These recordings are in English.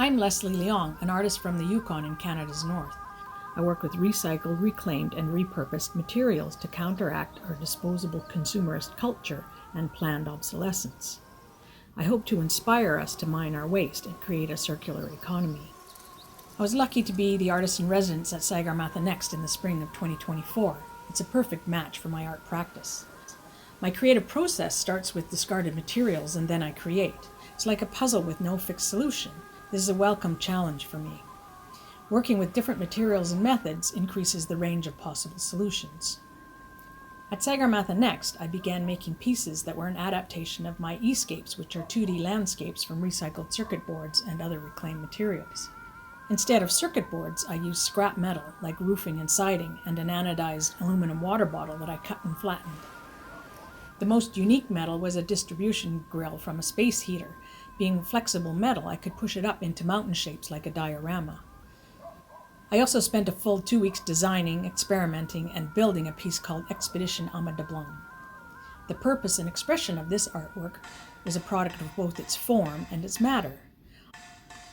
I'm Leslie Leong, an artist from the Yukon in Canada's north. I work with recycled, reclaimed, and repurposed materials to counteract our disposable consumerist culture and planned obsolescence. I hope to inspire us to mine our waste and create a circular economy. I was lucky to be the artist in residence at Sagarmatha Next in the spring of 2024. It's a perfect match for my art practice. My creative process starts with discarded materials and then I create. It's like a puzzle with no fixed solution. This is a welcome challenge for me. Working with different materials and methods increases the range of possible solutions. At Sagarmatha Next, I began making pieces that were an adaptation of my escapes, which are 2D landscapes from recycled circuit boards and other reclaimed materials. Instead of circuit boards, I used scrap metal, like roofing and siding, and an anodized aluminum water bottle that I cut and flattened. The most unique metal was a distribution grill from a space heater. Being flexible metal, I could push it up into mountain shapes like a diorama. I also spent a full 2 weeks designing, experimenting, and building a piece called Expedition Ama Dablam. The purpose and expression of this artwork was a product of both its form and its matter.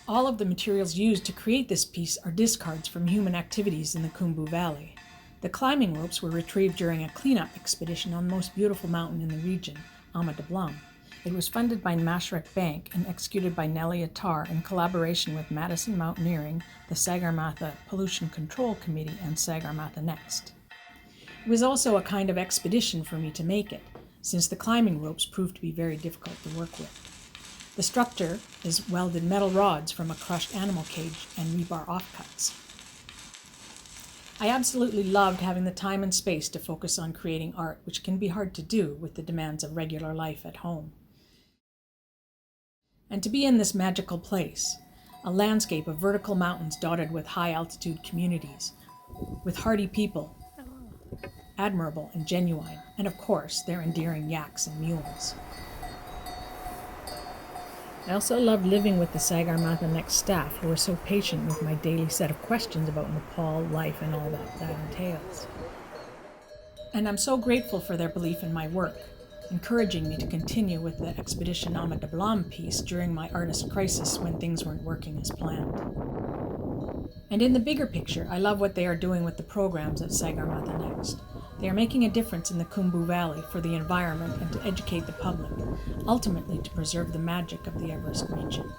All of the materials used to create this piece are discards from human activities in the Khumbu Valley. The climbing ropes were retrieved during a cleanup expedition on the most beautiful mountain in the region, Ama Dablam. It was funded by Mashreq Bank and executed by Nelly Attar in collaboration with Madison Mountaineering, the Sagarmatha Pollution Control Committee, and Sagarmatha Next. It was also a kind of expedition for me to make it, since the climbing ropes proved to be very difficult to work with. The structure is welded metal rods from a crushed animal cage and rebar offcuts. I absolutely loved having the time and space to focus on creating art, which can be hard to do with the demands of regular life at home. And to be in this magical place, a landscape of vertical mountains dotted with high-altitude communities, with hardy people, admirable and genuine, and of course, their endearing yaks and mules. I also loved living with the Sagarmatha Next staff, who were so patient with my daily set of questions about Nepal life and all that entails. And I'm so grateful for their belief in my work, encouraging me to continue with the Expedition Ama Dablam piece during my artist crisis when things weren't working as planned. And in the bigger picture, I love what they are doing with the programs at Sagarmatha Next. They are making a difference in the Khumbu Valley for the environment and to educate the public, ultimately to preserve the magic of the Everest region.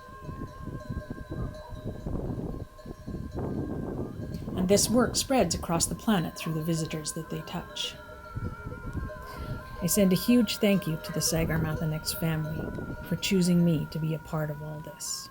And this work spreads across the planet through the visitors that they touch. I send a huge thank you to the Sagarmatha Next family for choosing me to be a part of all this.